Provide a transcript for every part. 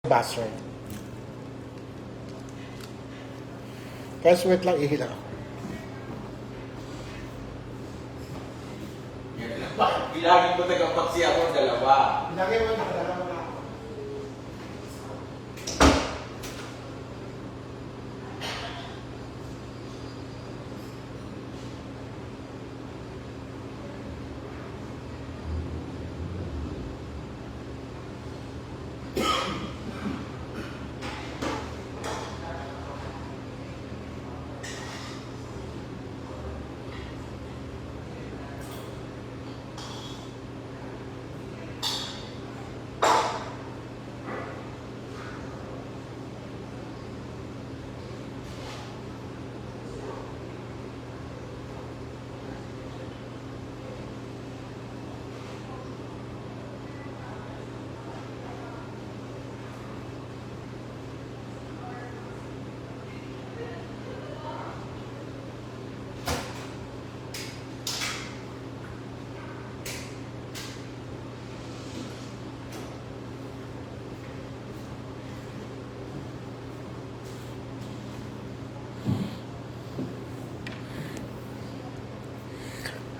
Buzzer. Guys, wait lang, ihila ako. Bilangin ko tagapagsi ako dalawa. Ilagay mo, nakadalawa na ako.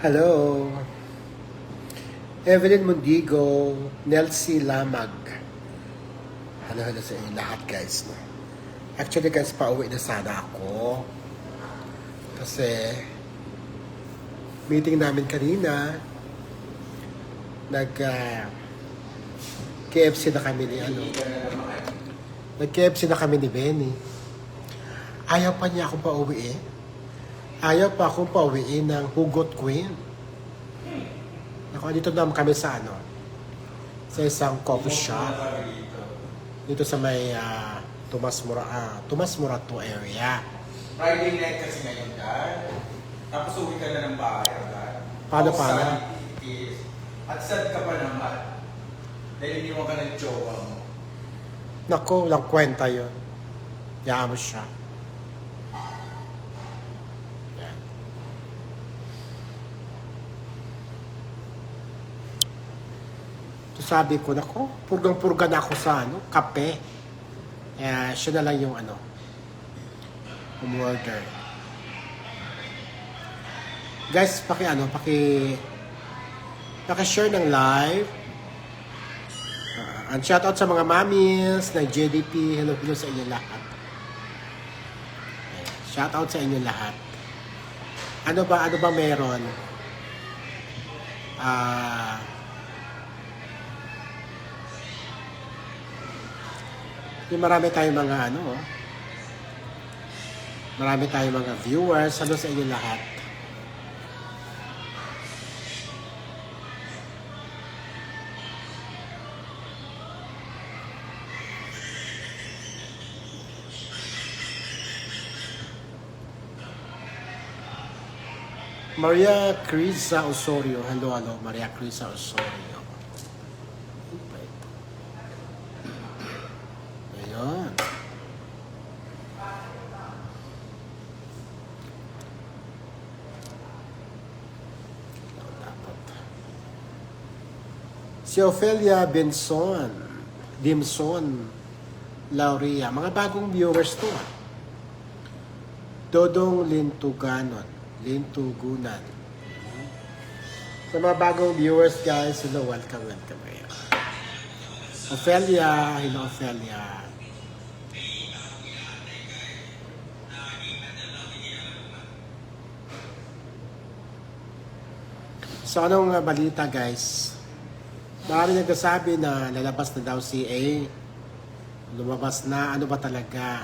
Hello. Evelyn Mundigo, Nelsie Lamag. Hello sa inyo lahat, guys. Actually, guys, pauwi na sana ako. Kasi, meeting namin kanina, KFC na kami ni Nag-KFC na kami ni Benny. Ayaw pa niya akong pauwi eh. Ayaw pa akong pauwiin ng Hugot Queen. Dito naman kami sa sa isang coffee shop. Dito sa may Tomas Morato area. Friday night kasi ngayon, Dad. Tapos uwi ka na ng bahay, Dad. Paano? At sad ka pa naman. Dahil iniwan ka ng jowa mo. Nako, walang kwenta yun. Yaan mo siya. Sabi ko, nako, purgang-purga na ako sa kape. Siya na lang yung umorder. Guys, paki-share ng live. And shoutout sa mga mamis ng JDP. Hello sa inyo lahat. Shoutout sa inyo lahat. Ano ba meron? Marami tayong mga viewers. Hello sa inyo lahat. Maria Crisa Osorio. Hello, Maria Crisa Osorio. Ayan. Si Ophelia Dimson Lauria. Mga bagong viewers to. Dodong Lintugunan. Sa mga bagong viewers, guys, hello, welcome. Ophelia, hello Ophelia. So, anong balita, guys? Marami nagsasabi na lalabas na daw si A. Lumabas na. Ano ba talaga?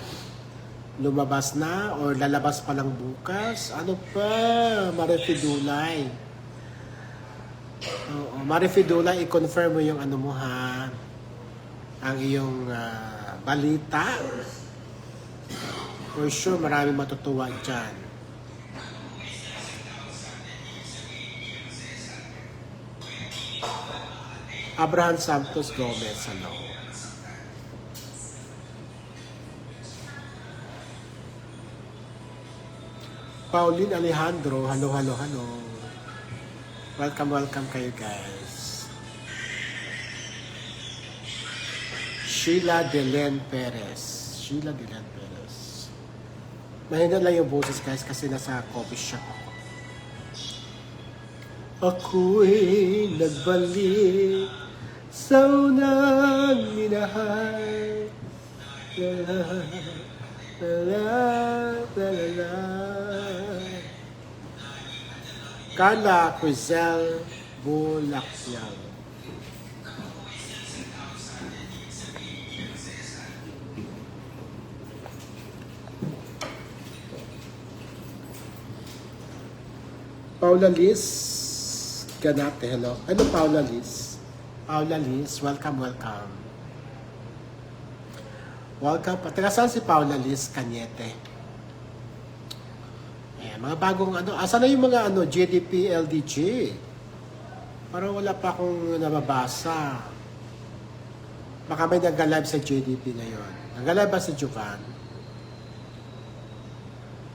Lumabas na or lalabas pa lang bukas? Ano pa? Marifidulay. Oo, Marifidulay, i-confirm mo yung mo ha. Ang iyong balita. For sure, marami matutuwa dyan. Abraham Santos Gomez, hello. Pauline Alejandro, hello. Welcome kayo, guys. Sheila Delen Perez. Sheila Delen Perez. Mahina lang yung boses guys kasi nasa coffee shop ako. Ako'y nagbalik sa unang minahal. La la la la la la. Carla Crizel Bulakyang. Paula Liz Ganate, hello. Hello Paula Liz. Paula Liz, welcome, welcome. Welcome. Taga saan si Paula Liz Cañete? Ayan, mga bagong ano. Asa na yung mga ano, GDP, LDG? Parang wala pa akong nababasa. Baka may nag-live sa GDP ngayon. Nag-live ba si Jovan?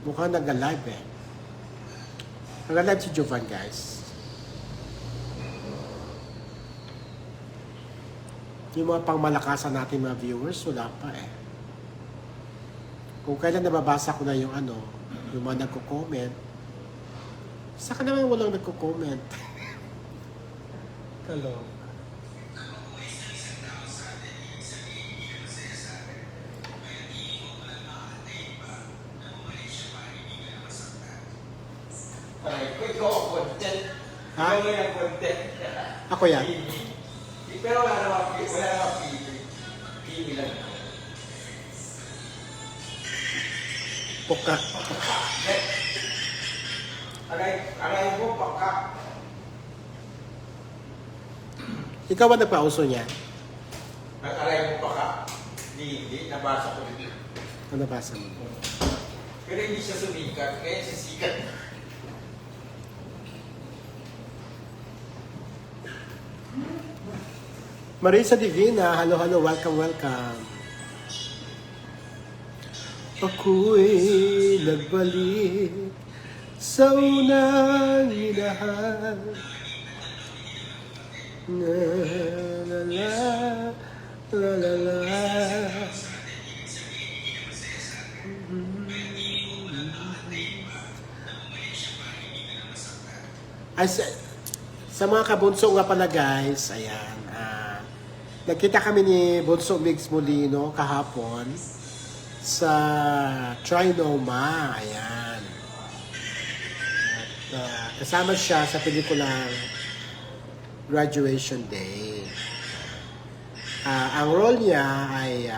Mukhang nag-live eh. Nag-live si Jovan guys. Yung mga pangmalakasan natin mga viewers, wala pa eh. Kung kailan nababasa ko na yung ano, yung mga nagko-comment, saka naman walang nagko-comment. Hello. Ikaw ang content. Ha? Ikaw yung content. Ako yan. Pero wala naman pili. Pili lang. Puka. Aray mo, paka. Ikaw ba nagpauso niya? Aray mo, paka. Hindi. Nabasa ko dito. Ano nabasa mo? Pero hindi siya sumikat. Kaya siya sikat. Marisa Divina, hello, hello, welcome, welcome. Ako'y nagbalik sa unang minahal. La la la, la la la. Ay, sa mga kabunso nga pala guys, ayan, nagkita kami ni Bunso Migs Molino kahapon sa Trinoma, ayan. At kasama siya sa pelikulang Graduation Day. Ang role niya ay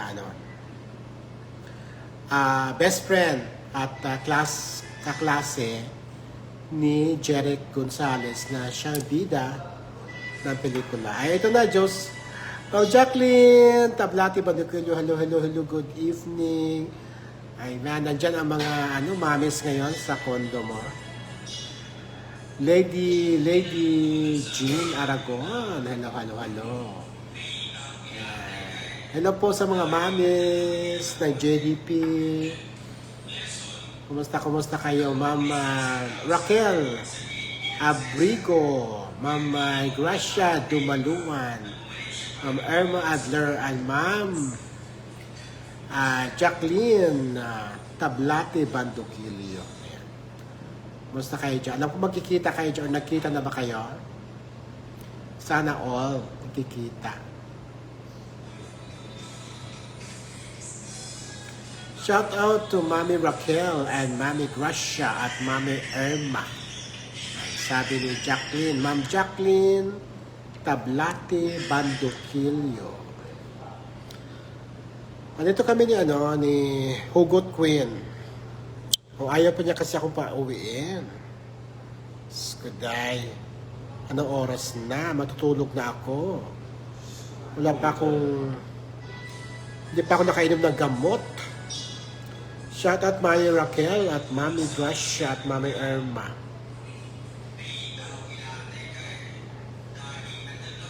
best friend at kaklase ni Jeric Gonzalez na siyang bida ng pelikula. Ay, ito na, Diyos. Oh, Jacqueline Tablati Baduquillo, hello, hello, hello, good evening. Ay, nandyan ang mga mamis ngayon sa condo mo. Lady Jean Aragon, hello, hello, hello. Hello po sa mga mamis ng JDP. Kumusta kayo, Ma'am Raquel Abrigo, Ma'am Gracia Dumaluan, Ma'am Irma Adler, and Ma'am Jacqueline Tablate Banduquillo. Kumusta kayo dyan? Alam ko magkikita kayo dyan. Nagkita na ba kayo? Sana all magkikita. Shout out to Mami Raquel and Mami Gracia at Mami Irma. Sabi ni Jacqueline, Ma'am Jacqueline Tablate Banduquillo. Andito kami ni Hugot Queen. Kung ayaw pa niya kasi akong pauwiin. Skuday. Anong oras na? Matutulog na ako. Wala pa akong... Hindi pa ako nakainom ng gamot. Shout out Mami Raquel at Mami Gracia at Mami Irma.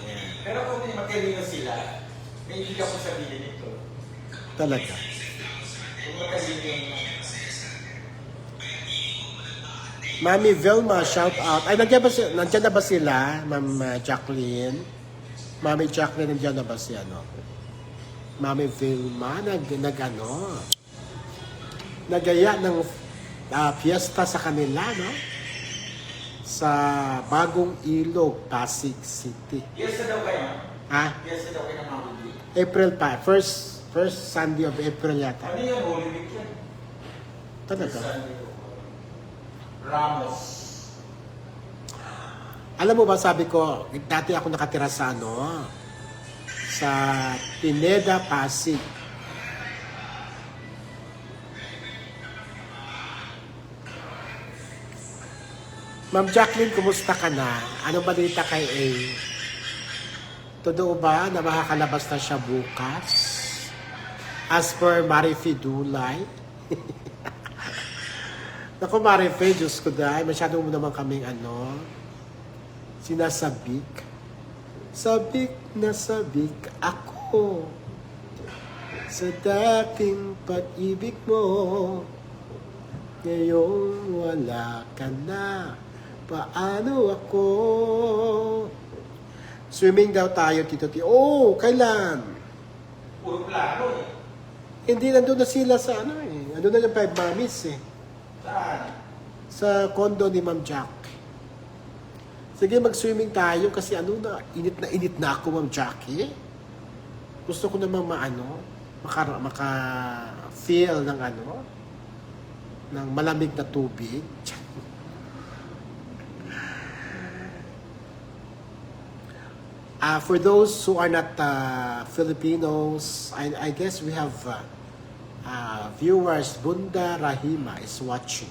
Yeah. Pero kung may matalino sila, may hindi ako sabihin ito. Talaga. Kung matalino yung... Mami Vilma, shout out. Ay, nandiyan na ba sila, Ma'am Jacqueline? Mami Jacqueline, nandiyan na ba siya, no? Mami Vilma, nagaya ng fiesta sa kanila, no? Sa Bagong Ilog, Pasig City. Yes na daw kayo. Ha? Yes na daw kayo ng Mount View. April pa. First Sunday of April yata. Ano yan? Holy Week yan. Talaga. Ramos. Alam mo ba, sabi ko, dati ako nakatira sa sa Pineda, Pasig. Ma'am Jacqueline, kumusta ka na? Anong balita kay A? Totoo ba na makakalabas na siya bukas? As per Marife Dulay? Naku, Marife, Diyos ko dahil, masyado mo naman kaming sinasabik. Sabik na sabik ako sa dating pag-ibig mo. Ngayong wala ka na, paano ako? Swimming daw tayo, Tito T. Oh, kailan? Puro plano eh. Hindi, nandun na sila sa Nandun na yung 5 Mamis eh. Saan? Sa condo ni Ma'am Jack. Sige, mag-swimming tayo kasi init na ako, Ma'am Jackie. Gusto ko namang maka-feel ng ng malamig na tubig. For those who are not Filipinos, I guess we have viewers. Bunda Rahima is watching.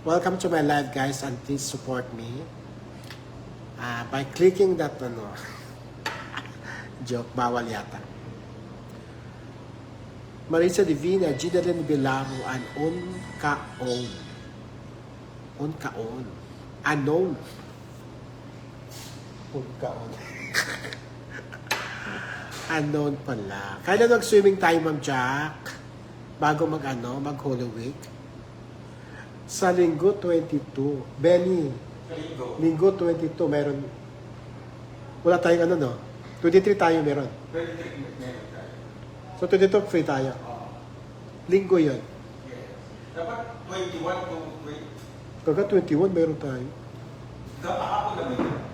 Welcome to my live, guys, and please support me by clicking that joke, bawal yata. Marisa Divina, Gidalyn Bilaro, and Unkaon. Unknown. Unkaon. Unknown pala. Kailan mag-swimming tayo, Ma'am Jack? Bago mag-Holy Week? Sa Linggo 22. Benny, Linggo 22, meron. Wala tayong 23 tayo meron. 23 meron tayo. So 22 free tayo. Linggo yun. Yes. Dapat 21 to 20. Pagka 21 meron tayo. Kahapon naman yun.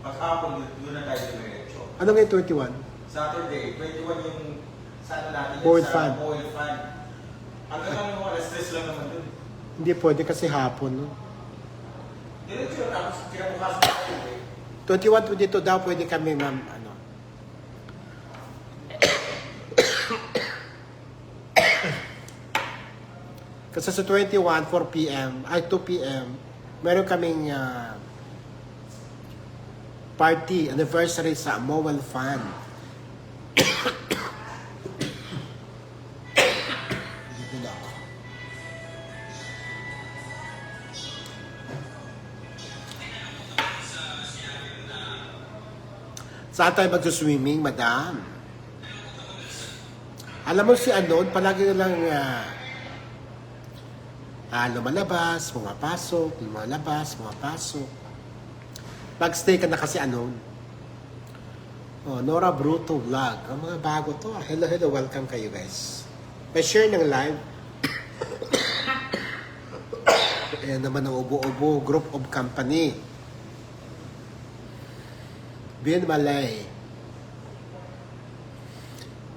Paghapon yun na tayo diretso. Ano ngayon 21? Saturday, 21 yung sana natin Boil sa fan. Boil fan. Hanggang alas 3 lang naman dun. Hindi pwede kasi hapon. No? Diretso yun, tapos kinabukasan tayo eh. 21, 22 daw pwede kami, ma'am. Kasi sa 21, 4 p.m., ay 2 p.m., meron kaming party, anniversary sa Mowel Fan. Dito na ako. Saan tayo mag-swimming, madam? Alam mo si Anon, palagi na lang lumalabas, pumapasok, lumalabas, pumapasok. Pag-stay ka na kasi Nora Bruto Vlog. Ang mga bago to. Hello, welcome kayo guys. Pa-share ng live. Ayan naman ang Ubo-Ubo Group of Company. Bin Malay.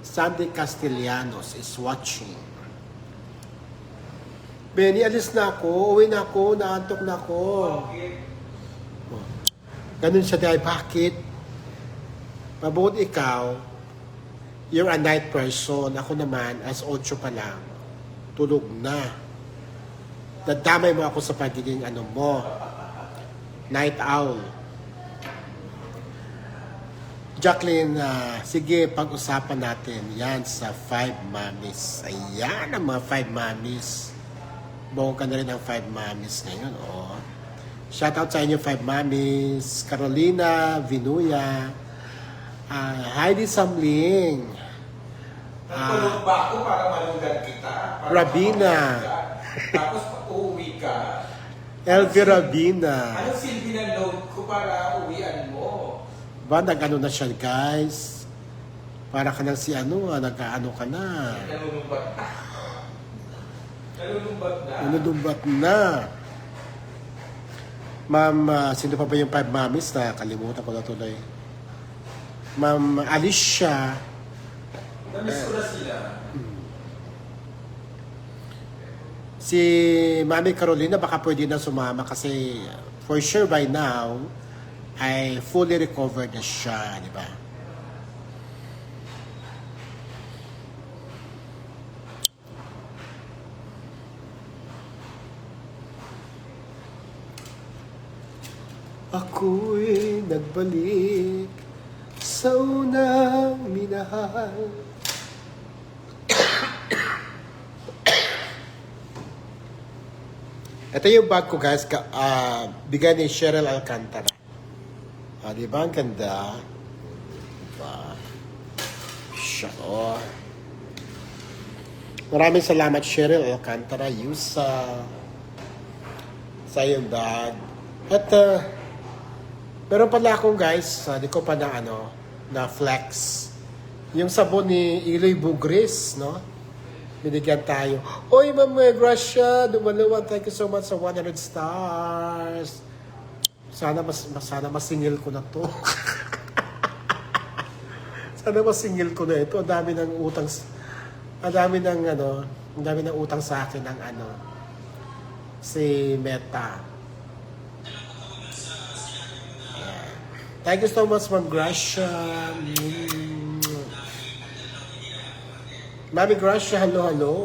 Sandy Castellanos is watching. Benny, alis na ako. Uwi na ako. Naantok na ako. Ganun siya dahil. Bakit? Mabuti ikaw, you're a night person. Ako naman, as 8 pa lang, tulog na. Dadamay mo ako sa pagiging night owl. Jacqueline, sige, pag-usapan natin yan sa 5 Mamis. Ayan ang mga 5 Mamis. Buong ka na rin ang 5 Mamis ngayon, Shoutout sa inyo 5 Mamis. Carolina Vinuya. Heidi Samling. Nagpulog ba ako para malunggan kita? Para Rabina. Tapos uuwi ka. Elvie Rabina. Anong silbi ng load ko para uwian mo? Ba, nag-ano na siya, guys? Para ka nang si ano, nag-ano ka na. Nalulumbat na. Nalulumbat na. Nanudumbat na. Ma'am, sino pa ba yung 5 mommies na kalimutan ko na tuloy? Ma'am Alicia. Namiss ko na sila. Si Mami Carolina baka pwede na sumama kasi for sure by now ay fully recovered na siya, di ba? Ako'y nagbalik sa unang minahal. Ito yung bag ko guys, bigay ni Cheryl Alcantara. Di ba? Ang ganda. Diba? Siya, oh. Maraming salamat Cheryl Alcantara sa iyong bag. At meron pala akong guys, di ko pa na flex. Yung sabon ni Iloy Bugris, no? Binigyan tayo. Oy, Ma'am Gracia, dumalawan. Thank you so much sa 100 stars. Sana masingil ko na to. Sana masingil ko na ito. Ang dami ng utang sa akin ng si Meta. Ayan. Thank you so much, Ma'am Gracia. Mami Gracia, hello.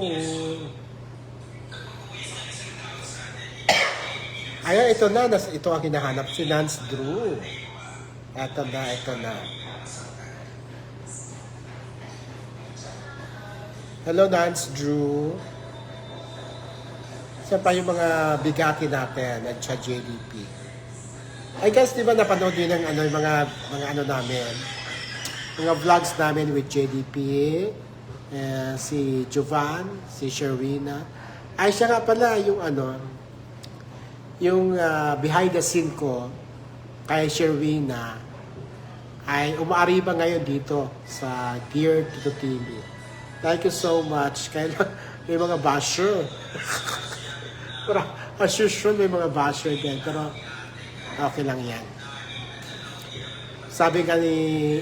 Ayan, ito ang hinahanap, si Nance Drew. Ito na. Hello, Nance Drew. Saan pa yung mga bigati natin at sa JDP? I guess, di ba napanood din ng yung mga namin, mga vlogs namin with JDP, si Jovan, si Sherwina. Ay, siya nga pala yung behind the scene ko kay Sherwina ay umaariba ngayon dito sa Dear Tito TV. Thank you so much. Kaya may mga basher. Pero as usual, may mga basher din. Pero okay lang yan. Sabi nga ni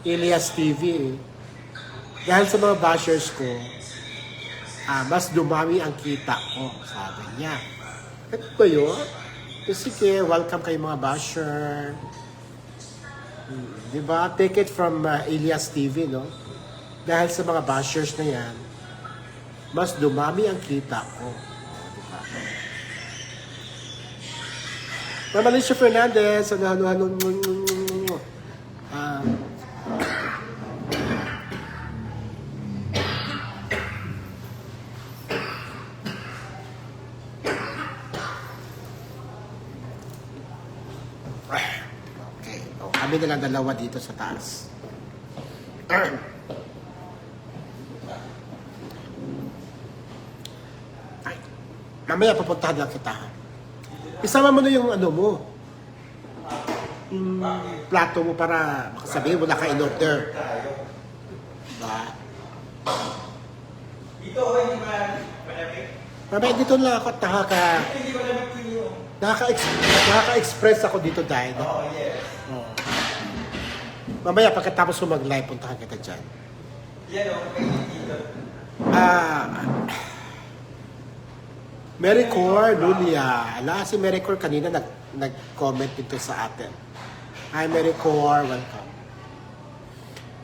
Elias TV, dahil sa mga bashers ko, mas dumami ang kita ko, sabi niya. Ano ba yun? Sige, welcome kayo mga basher. Diba? Take it from Elias TV, no? Dahil sa mga bashers na yan, mas dumami ang kita ko. Diba? Ma'am Alicia Fernandez, halo. Kami na lang dalawa dito sa taas. Ay, mamaya papuntahan lang kita. Isama mo na yung mo. Yung plato mo para makasabihin wala ka in-order. Diba? Dito, hindi ba malamig? Mamaya dito lang ako at Hindi ba malamig po yun? nakaka-express ako dito dahil. Oo, yes. Oh. Mamaya, pagkatapos ko mag-live, puntahan kita dyan. Yan o, kayo dito. Mericor Lulia. Si Mericor kanina nag-comment dito sa atin. Hi, Mericor.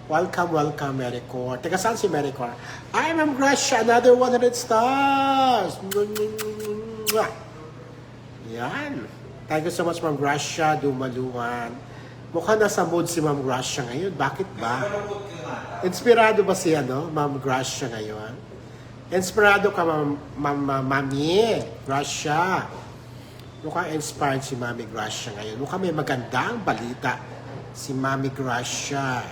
Welcome, Mericor. Teka, saan si Mericor? Hi, Ma'am Gracia. Another 100 stars. Yan. Thank you so much, Ma'am Gracia. Dumaluan. Mukhang nasa mood si Ma'am Gracia ngayon. Bakit ba? Inspirado ba siya, Ma'am Gracia ngayon? Inspirado ka, Mami Gracia. Mukhang inspired si Mami Gracia ngayon. Mukhang may magandang balita si Mami Gracia.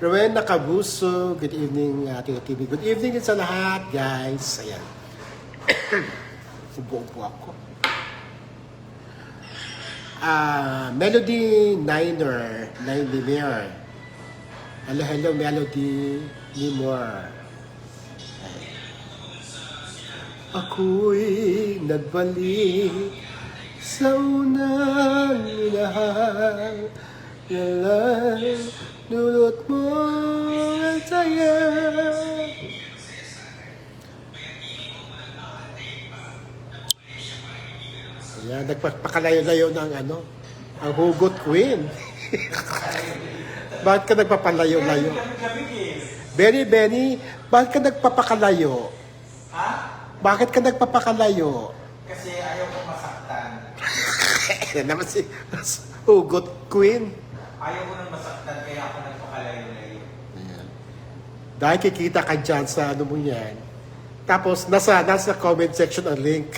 Rowena Cabuso, good evening, Tito TV. Good evening din sa lahat, guys. Ayan. Ubo-ubo ako. Melody Niner, Hello, hello, Melody Limor. Ako'y nagbalik sa unang minahal. Yalan, dulot mo ang saya. Ayan, nagpapakalayo-layo ng ano, ang hugot queen. Bakit ka nagpapalayo-layo? Benny, bakit ka nagpapakalayo? Ha? Bakit ka nagpapakalayo? Kasi ayaw ko masaktan. Yan naman si hugot queen. Ayaw ko nang masaktan, kaya ako nagpakalayo-layo. Ayan. Dahil kikita ka dyan sa ano mo yan. Tapos, nasa comment section ang link.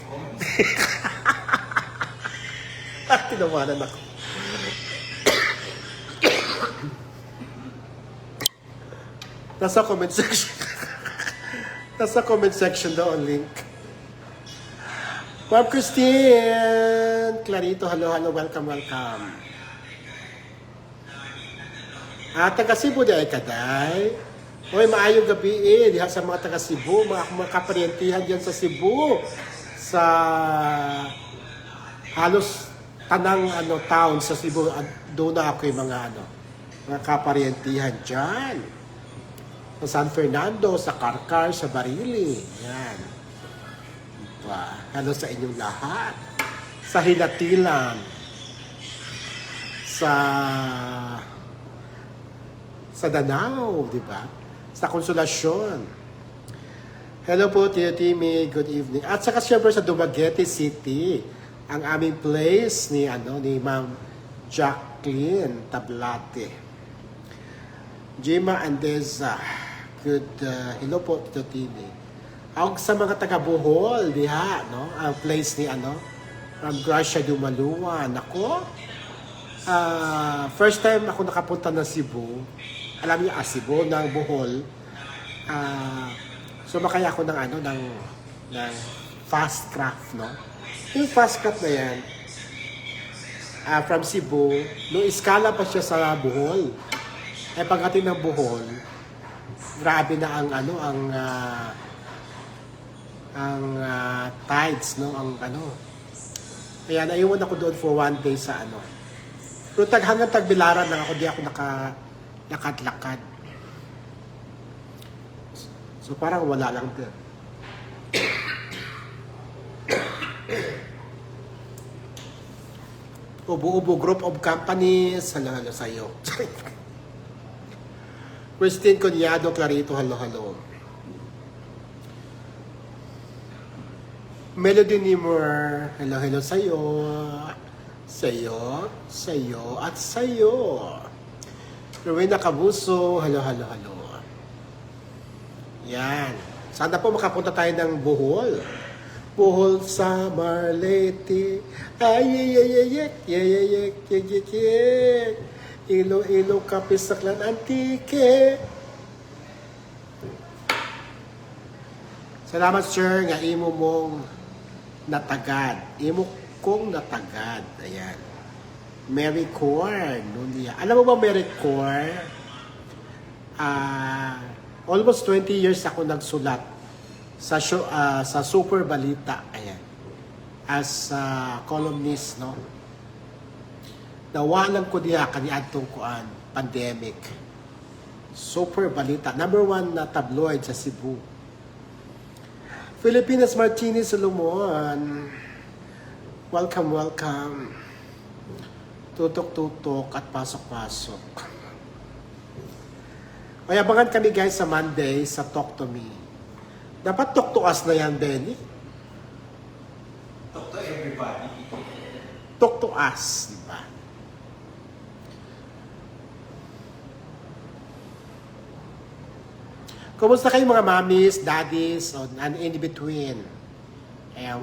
Tinawanan ako. Nasa comment section. Nasa comment section daw ang link. Ma'am Christine! Clarito, hello, welcome. Taga Cebu di ay kaday. Hoy, maayong gabi diha sa mga taga Cebu, mga kaparyentihan diyan sa Cebu. Sa halos tanang town sa Cebu, doon na ako yung mga kaparyentihan diyan. Sa San Fernando, sa Carcar, sa Barili. Yan. Hello sa inyong lahat. Sa Hinatilan. Sa Danao, di ba? Sa Konsolasyon. Hello po, Tio Timmy. Good evening. At saka siyempre sa Dumaguete City, ang aming place ni Ma'am Jacqueline Tablate. Jima Andeza. Good, hello po, Tio Timmy. Ang sa mga taga Bohol, diha, no? Ang place ni Ma'am Gracia Dumaluan. Ako, first time ako nakapunta ng Cebu. Alam niyo, Cebu, ng Bohol. Sumakay ako ng fast craft, no? Yung fast craft na yan, from Cebu, nung iskala pa siya sa Bohol. Pagdating ng Bohol, grabe na ang tides, no? Kaya naiwan ako doon for one day sa Pero hanggang Tagbilaran lang ako, di ako lakad-lakad. So parang wala lang din. Ubo-ubo group of companies, hello sa'yo. Christine Conyado, Clarito, hello. Melody Nimmer, hello sa'yo. Sa'yo, at sa'yo. Rowena Cabuso, hello. Yan. Sana po makapunta tayo ng Bohol. Bohol, Samar, Leyte. Ilo, Kapisaklan, Antique. Salamat, sir, nga imo mong natagad. Imo kong natagad. Ayan. Mary Corn. Alam mo ba Mary Corn? Almost 20 years ako nagsulat sa show, sa Super Balita. Ayan. As columnist, no? Nawalan ko diya kaniadtong pandemic. Super Balita. Number 1 na tabloid sa Cebu. Filipinas Martinez Solomon. Welcome. Tutok at pasok. Ay, abangan kami guys sa Monday sa Talk to Me. Dapat talk to us na yan, Benny. Talk to everybody. Talk to us, di ba? Kumusta kayo mga mommies, daddies, and in between?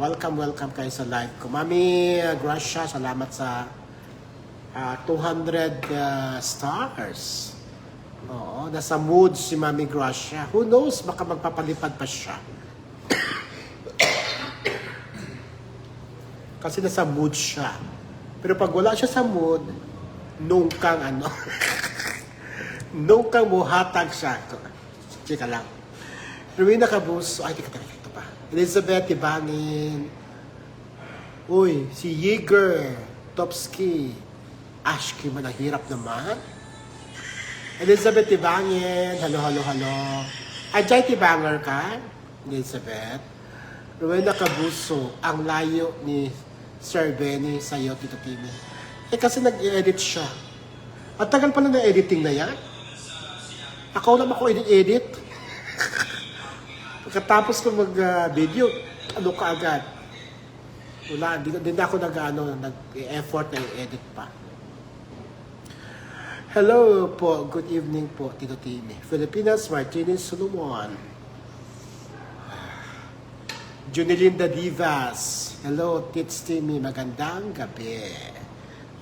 Welcome kayo sa live ko. Mami Gracia, salamat sa 200 stars. Oo, nasa mood si Mami Gracia. Who knows, baka magpapalipad pa siya. Kasi nasa mood siya. Pero pag wala siya sa mood, nung kang Nung kang muhatag siya. Chika lang. Rowena Cabuso. Ay, di ka talaga ito pa. Elizabeth Tibangin. Uy, si Yeager. Topski. Ashki man, ang hirap naman. Elizabeth Tibangin. Hello, hello, hello. Ajay Tibanger ka? Elizabeth. Rowena Cabuso. Ang layo ni Sir Benny sa'yo, Tito Kimi. Kasi nag-edit siya. At tagal pala na editing na yan. Ako lang ako edit. Pagkatapos ko mag-video, ano ka agad? Wala, hindi na ako nag-effort na i-edit pa. Hello po, good evening po, Tito Timmy. Filipinas, Martinez Solomon. Junilinda Divas. Hello, Tits Timmy, magandang gabi.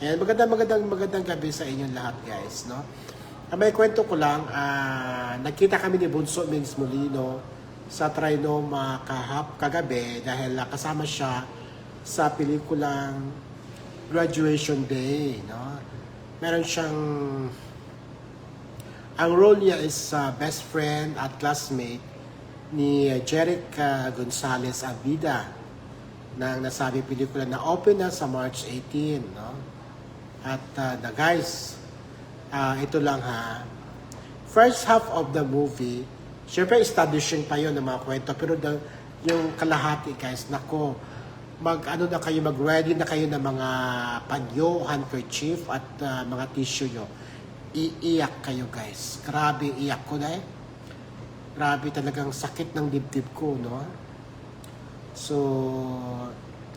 And magandang gabi sa inyong lahat, guys, no? May kwento ko lang, nagkita kami ni Bunso Mings Molino sa Trinoma kagabi dahil kasama siya sa pelikulang Graduation Day, no? Meron siyang, ang role niya is best friend at classmate ni Jeric Gonzalez Abida ng nasabi pelikula na open na sa March 18, no? At the guys, ito lang ha. First half of the movie, syempre establishing pa yun ng mga kwento, pero yung kalahati guys, nako, mag-ready na kayo ng mga panyo, handkerchief, at mga tissue nyo. Iiyak kayo guys. Grabe, iyak ko na eh. Grabe talagang sakit ng dibdib ko, no? So,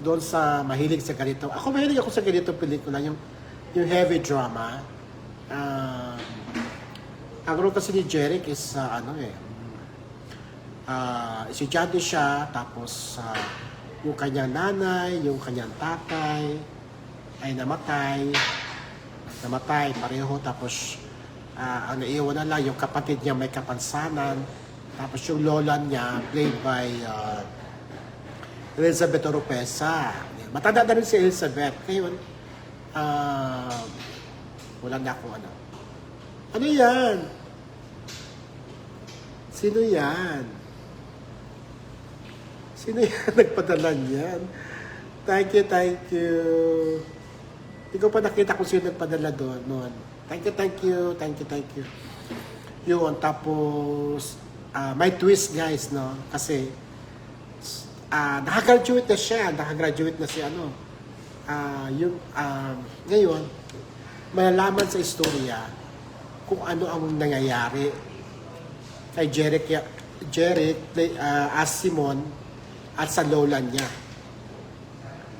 doon sa mahilig sa ganito. Ako mahilig ako sa ganito pelikula, yung heavy drama. Ang role kasi ni Jeric is estudyante siya, tapos yung kanyang nanay, yung kanyang tatay ay namatay pareho, tapos ang naiwan na lang yung kapatid niya may kapansanan, tapos yung lola niya played by Elizabeth Oropesa. Matanda na rin si Elizabeth. Ngayon, wala na akong ano. Ano yan? Sino yan? Sino yan nagpadala niyan? Thank you. Hindi ko pa nakita kung sino nagpadala doon noon. Thank you. Yun, tapos, may twist guys, no? Kasi, nakagraduate na siya. Nakagraduate na si ngayon, malalaman sa istorya kung ano ang nangyayari kay Jeric as Simon at sa lola niya.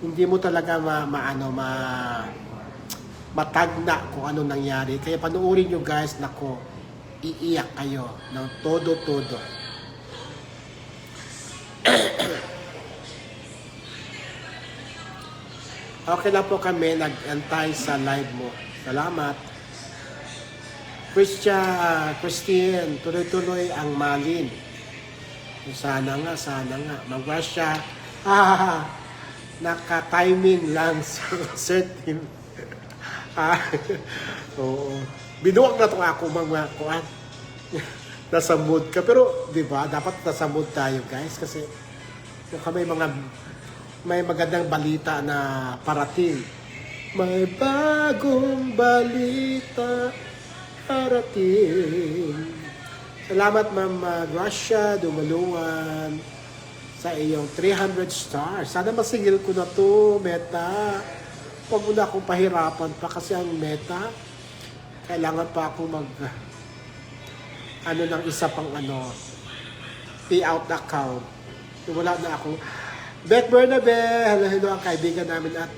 Hindi mo talaga matagna kung ano nangyari. Kaya panuorin nyo guys, nako, iiyak kayo ng todo. Okay lang po kami, nag-antay sa live mo. Salamat. Christine, tuloy-tuloy ang malin. Sana nga. Mag-Russia. Naka-timing lang, Sir Tim. Oo. Binuwag na itong ako mga kuwan. Nasa mood ka. Pero, di ba, dapat nasa mood tayo, guys. Kasi, may magandang balita na parating. May bagong balita parating. Salamat, Ma'am Gracia Dumalungan, sa iyong 300 stars. Sana masingil ko na to, Meta. Huwag mo na akong pahirapan pa kasi ang Meta, kailangan pa ako ng isa pang payout account. Wala na ako. Beth Bernabe, hello ang kaibigan namin at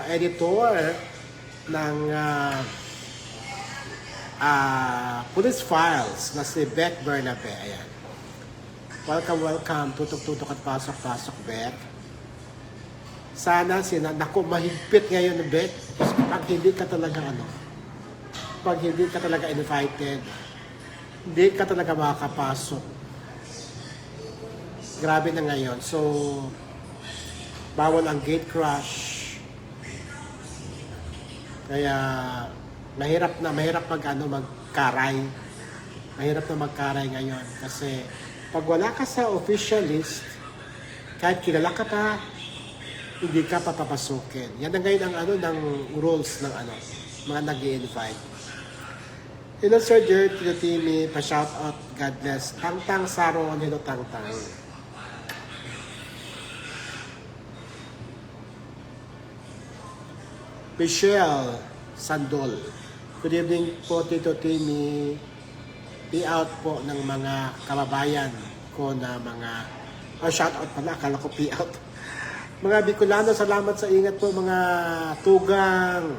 editor ng Police Files na si Beth Bernabe. Ayan. Welcome. Tutok at pasok, Beth. Sana mahigpit ngayon, Beth. Pag hindi ka talaga invited, hindi ka talaga makakapasok. Grabe na ngayon. So, bawal ang gate crash. Kaya mahirap magka magkaray. Mahirap na magkaray ngayon kasi pag wala ka sa official list, kahit kilala ka pa, hindi ka papapasukin. Yan ang ngayon ang ng rules ng mga nag-i-invite. Hello Sir Jer, Tito Timmy, pa-shout out, God bless. Tang-tang Saron, hello Tang-tang. Michelle Sandol, good evening po Tito Timmy. P-out po ng mga kababayan ko na mga shout out pala, akala ko P-out. Mga Bicolano, salamat sa ingat po mga tugang,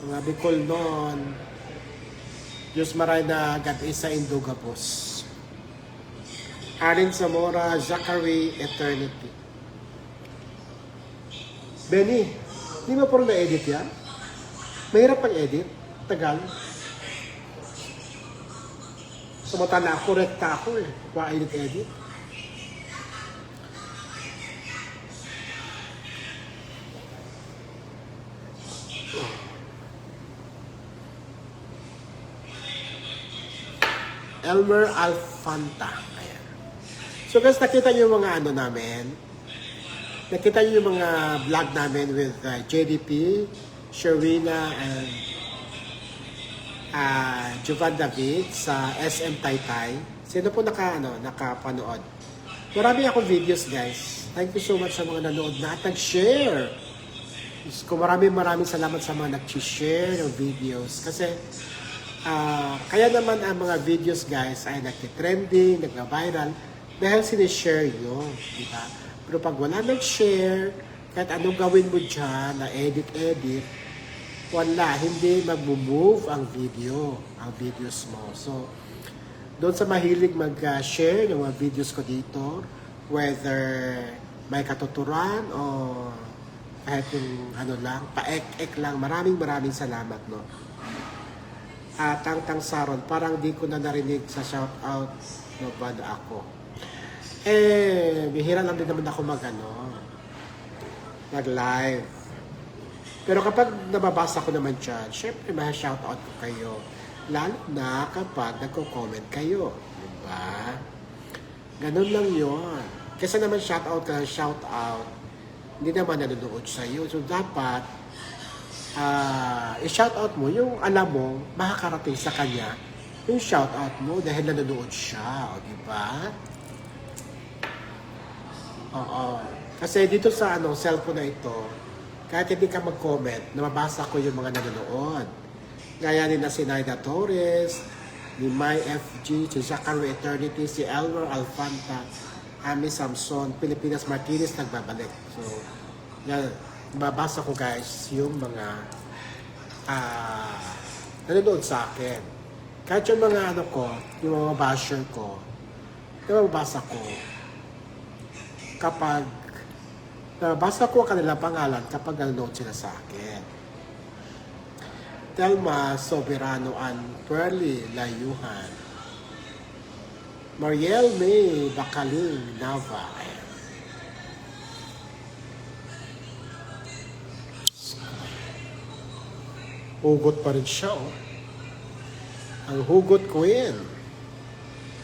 mga Bicolnon. Diyos maray na gabi sa Indugapos. Alin Zamora, Zachary, Eternity. Benny, hindi mo po na-edit yan? Mahirap pag-edit? Tagal? Sumata na ako, rekta ako eh. Pa-edit-edit. Elmer Alfanta. Ayan. So guys, nakita niyo yung mga namin. Nakita niyo yung mga vlog namin with JDP, Sherwina, and Jovan David sa SM Taytay. Sino po nakapanood? Marami akong videos guys. Thank you so much sa mga nanood na at nag-share. Maraming salamat sa mga nag-share ng videos. Kasi kaya naman ang mga videos guys ay nagtitrending, nag-viral dahil sinishare nyo, di ba? Pero pag wala nag-share, kahit anong gawin mo dyan na edit-edit, wala, hindi mag-move ang videos mo. So, doon sa mahilig mag-share ng mga videos ko dito, whether may katuturan o kahit yung paek-ek lang, maraming salamat, no? Tang-tang Saron, parang di ko na narinig sa shoutout no bad ako. Bihira lang din naman ako mag-live. Pero kapag nababasa ko naman dyan, syempre may shoutout ko kayo. Lalo na kapag nagko-comment kayo. Diba? Ganun lang yon. Kasi naman shoutout, hindi naman nanonood sa'yo. So dapat, i-shoutout mo yung alam mo, makakarating sa kanya yung shoutout mo dahil nanonood siya. O, diba? Oo. Kasi dito sa cellphone na ito, kahit hindi ka mag-comment, nababasa ko yung mga nanonood. Gaya ni na si Naida Torres, ni Mai FG, si Zachary Eternity, si Elmer Alfanta, Ami Samson, Pilipinas Martinez nagbabalik. So, yan, babasa ko guys yung mga nanonood sa akin. Kahit yung mga yung mga basher ko, nababasa ko kapag nabasa ko ang kanilang pangalan kapag nanonood sila sa akin. Telma Soberano and Pearly Layuhan. Mariel May Bakaling Nava. Hugot pa rin siya, oh. Ang hugot ko yan.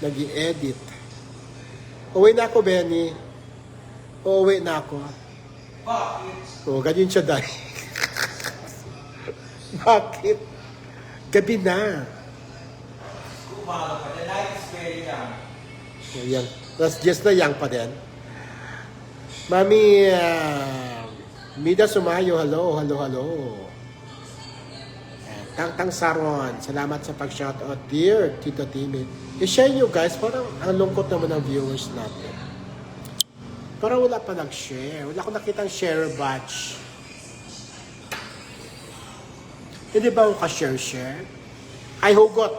Nag-i-edit. Uwi na ako, Benny. Uwi na ako. Bakit? O, ganyan siya dahil. Bakit? Gabi na. Umaga pa. The night is very young. Young. That's just na young pa din. Mami, Mida Sumayo, hello. Tang-tang Saron, salamat sa pag-shoutout. Dear Tito Timmy. I-share nyo guys, parang ang lungkot naman ng viewers natin. Parang wala pa nag-share. Wala akong nakitang share batch. Hindi ba ako ka-share? Ay, hugot.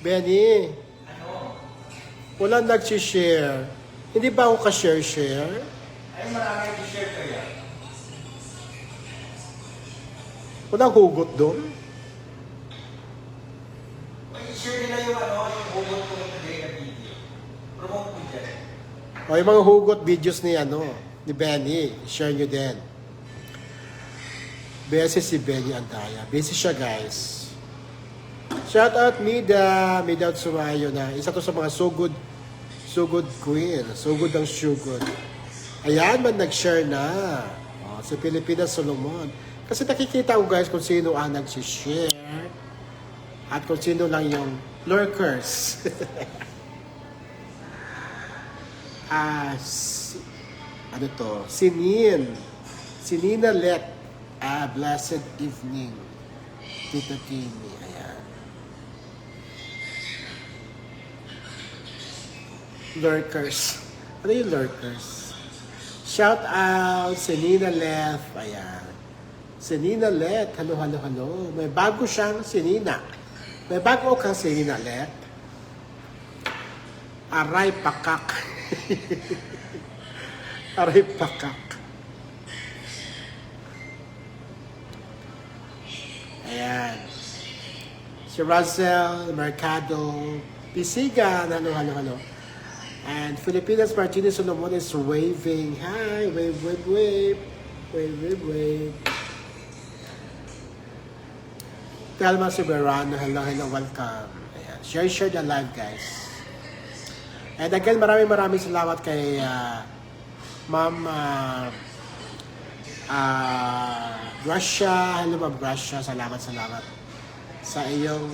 Benny. Ano? Wala nag-share. Hindi ba ako ka-share? Ay, marami i-share kaya. Walang hugot doon. I-share nila yung yung hugot ko today na video. Promote mo dyan. O yung mga hugot videos ni ni Benny, share nyo din. Busy si Benny Andaya. Busy siya guys. Shout out Mida Sumayo na isa to sa mga so good queen. So good ang sugod. Ayan man nag-share na. Si Pilipinas Solomon. Kasi nakikita ko guys kung sino ang nag-share at kung sino lang yung lurkers. Ano to? Sinina Let. Blessed evening. Tito Timmy. Ayan. Lurkers. Ano yung lurkers? Shout out Sinina Let. Ayan. Sinina Let. Hello. May bago siyang Sinina. May bago kang Sinina Let. Aray pakak. Aray pakak. Ayan. Si Russell Mercado Pisigan. Hello. And Filipinas Martinez Solomon is waving. Hi, wave. Wave. Telma Soberano, hello, welcome. Ayan. Share the live, guys. And again, maraming salamat kay Ma'am Russia. Hello, Ma'am Russia. Salamat sa iyong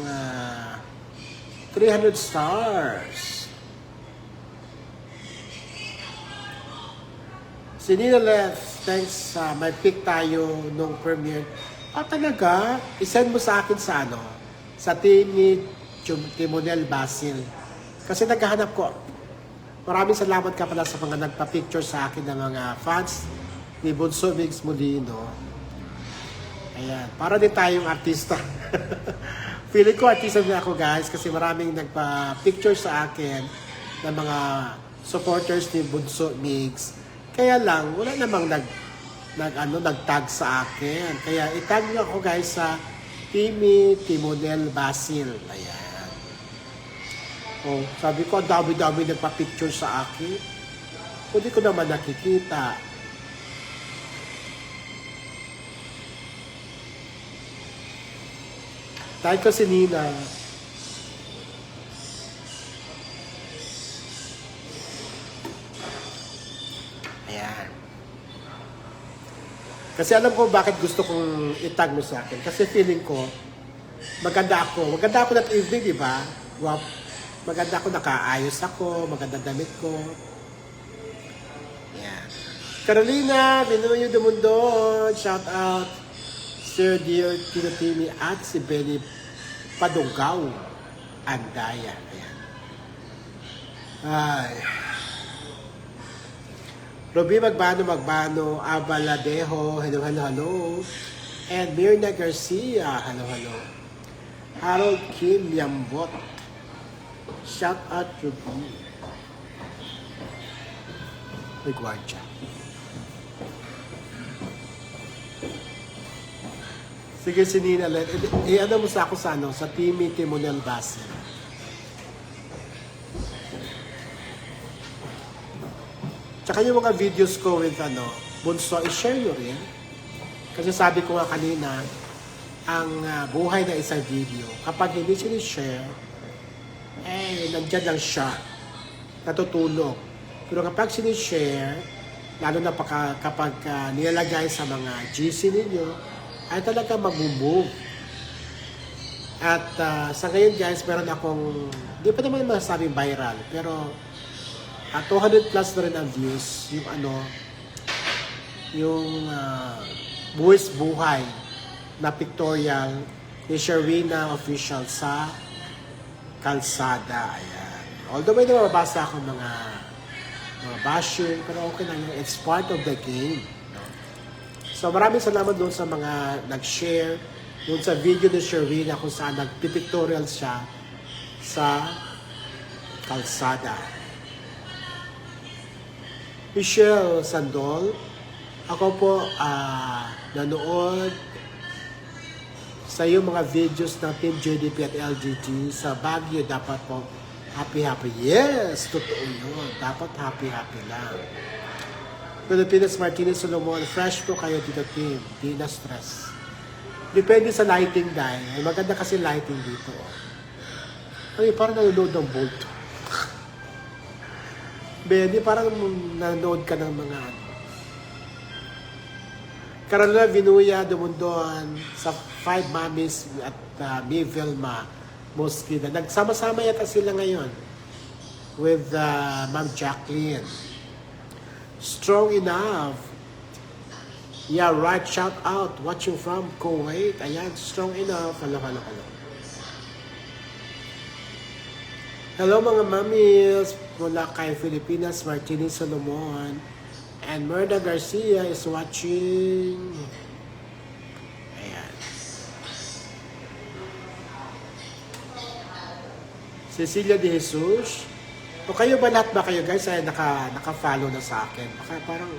300 stars. Sinina Left, thanks. May pick tayo nung premiere. Talaga, isend mo sa akin sa sa team ni Timonel Basil. Kasi naghahanap ko. Maraming salamat ka pala sa mga nagpa-picture sa akin ng mga fans ni Bunso Migs Molino. Ayan, para din tayong artista. Feeling ko artista na ako guys kasi maraming nagpa-picture sa akin ng mga supporters ni Bunso Migs. Kaya lang, wala namang nag-tag sa akin. Kaya itag niyo ako guys sa Timonel Basil. Ayan. Oh, sabi ko, ang dami-dami nagpa-picture sa akin. Hindi ko naman nakikita. Dahil ko si Nina. Ayan. Kasi alam ko bakit gusto kong itag mo sa akin. Kasi feeling ko, maganda ako. Maganda ako that evening, di ba? Maganda ako, nakaayos ako, maganda damit ko. Ayan. Carolina, Binoyo Dumundon, shout out. Sir Dear Tito Timmy at si Benny Padugaw. Andaya. Ayan. Ay. Ruby Magbano, Abaladejo, hello. And Mirna Garcia, hello. Harold Kim Yambot, shout out Ruby. Regwardia. Sige, si Nina, ano mo sa ako sa Timmy Timonel Basil. Tsaka yung mga videos ko with Bunso, i-share nyo rin. Kasi sabi ko nga kanina, ang buhay na isang video, kapag hindi sinishare, nandyan lang siya, natutulog. Pero kapag sinishare, lalo na kapag nilalagay sa mga GC ninyo, ay talaga mag-move. At sa ngayon guys, meron akong, di pa naman masasabing viral, pero 200 plus na rin ang views, yung buwis buhay na pictorial ni Sherwina Official sa Kalsada. Ayan. Although may nababasa ako mga bashing, pero okay lang yun. It's part of the game. No? So maraming salamat doon sa mga nag-share doon sa video ni Sherwina kung saan nag-pictorial siya sa Kalsada. Michelle Sandol, ako po nanood sa iyong mga videos ng Team JDP at LGT sa Baguio. Dapat po happy. Yes, totoo yun. Dapat happy lang. Filipinas Martinez Solomon, fresh po kayo dito team. Di na stress. Depende sa lighting dahil. Maganda kasi lighting dito. Ay, parang nanonood ng Bolt. Benny, parang nanonood ka ng mga ano. Carolina Vinuya Dumundon sa Five Mommies at Mi Vilma Mosqueda. Nagsama-sama yata sila ngayon with Ma'am Jacqueline. Strong enough. Yeah, right. Shout out. Watching from Kuwait. Ayan, strong enough. Hello. Hello mga mommies mula kay Filipinas, Martini Solomon. And Merda Garcia is watching. Ayan. Cecilia De Jesus. O kayo ba, lahat ba kayo guys ay naka-follow na sa akin? Baka parang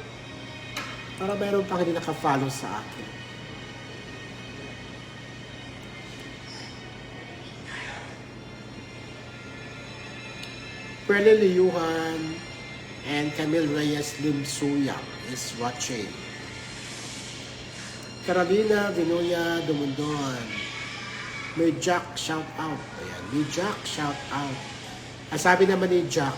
mayroon pang hindi naka-follow sa akin. Perle Liyuhan and Camille Reyes Limsuya is watching. Carolina Vinuya Dumundon. May Jack shout out. Ayan, may Jack shout out. Sabi naman ni Jack,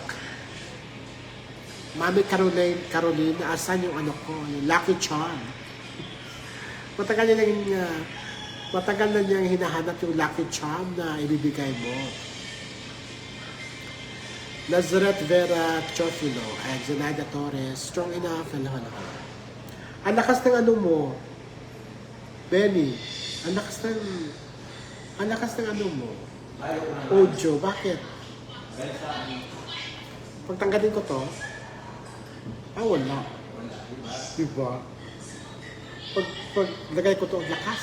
Mami Carolina, asan yung ano ko, yung Lucky Charm? Matagal na niyang hinahanap yung Lucky Charm na ibibigay mo. Nazareth Vera Chofilo and Zenaida Torres, strong enough. Hello. Ang lakas ng ano mo, Benny. Ang lakas ng ano mo. Audio, bakit? Pagtanggalin ko to, wala. Diba? Pag lagay ko to, ang lakas.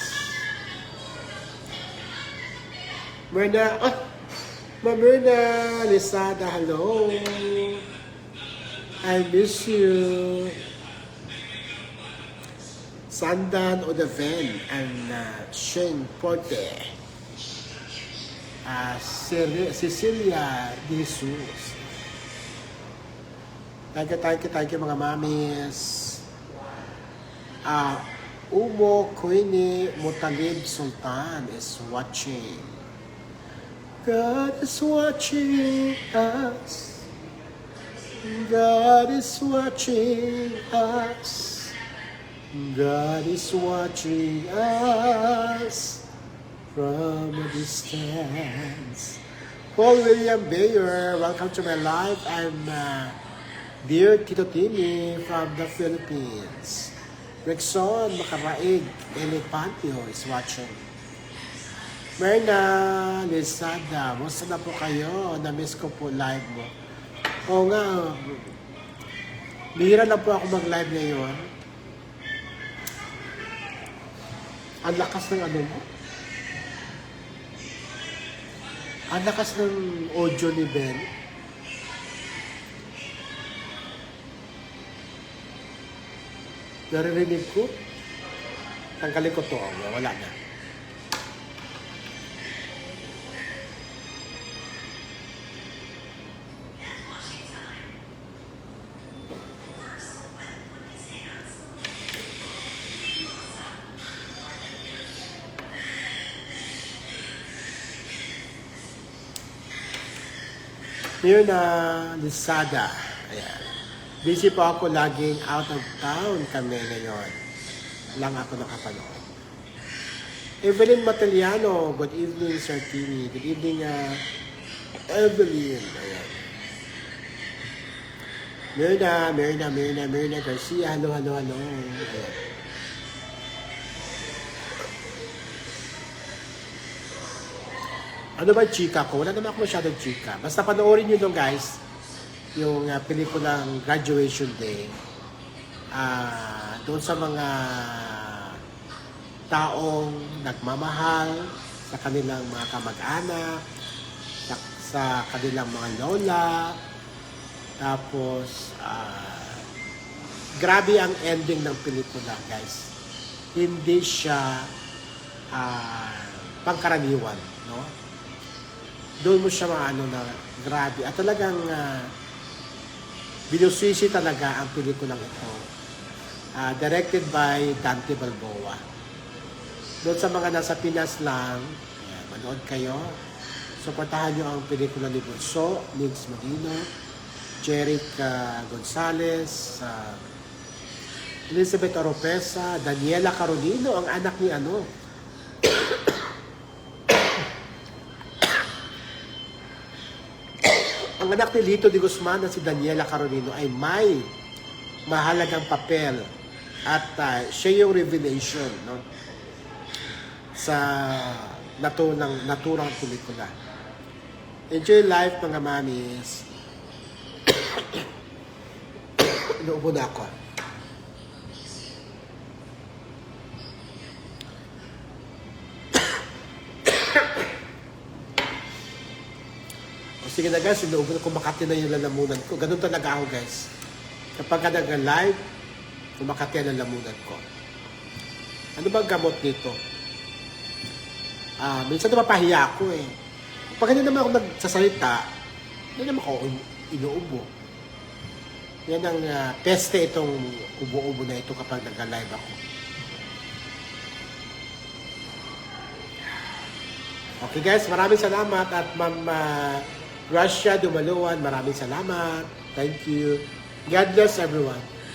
Mamerna Lisada, hello. I miss you. Sandan Odaven and Shane Porte. Cecilia De Jesus. Thank you mga mamis. Umo Queenie Mutalib Sultan is watching. God is watching us. God is watching us. God is watching us from a distance. Paul William Bayer, welcome to my life. I'm dear Tito Timmy from the Philippines. Rexon Makaraig Elefantio is watching. Merna Lisada, musta na po kayo? Na-miss ko po live mo. Oo nga, bihira na po ako mag-live ngayon. Ang lakas ng ano mo? Ang lakas ng audio ni Ben. Naririnig ko. Tanggalin ko to. Wala na. Yun na Lisada. Ayan. Busy po ako, laging out of town kami ngayon. Lang ako nakapanood. Evelyn Mataliano, good evening Sir Timmy. Good evening Evelyn. Ayan. Myrna Garcia. Hello. Ayan. Ano ba chika ko? Wala naman ako masyadong chika. Basta panoorin nyo dong guys, yung pelikulang Graduation Day. Doon sa mga taong nagmamahal sa kanilang mga kamag-anak, sa kanilang mga lola. Tapos, grabe ang ending ng pelikula guys. Hindi siya pangkaraniwan, no? Doon mo siya maano na grabe. At talagang binusisi talaga ang pelikulang ito. Directed by Dante Balboa. Doon sa mga nasa Pinas lang, manood kayo. Suportahan nyo ang pelikula ni Bunso, Nins Modino, Jeric Gonzalez, Elizabeth Oropesa, Daniela Carolino, ang anak ni ano. Ang anak ni Lito de Guzman na si Daniela Carolino ay may mahalagang papel at siya yung revelation, no, sa naturang pelikula. Enjoy life mga mamis. Inuubo na ako. O sige na guys, inuubo na, kumakati na yung lalamunan ko. Ganun talaga ako guys. Kapag ka nag-live, kumakati ang lalamunan ko. Ano bang gamot dito? Minsan napapahiya ako eh. Pag hindi naman ako nagsasalita, hindi naman ako inuubo. Yan ang peste itong ubo-ubo na ito kapag nag-live ako. Okay guys, maraming salamat at Ma'am Gracia Dumaluan, maraming salamat. Thank you. God bless everyone.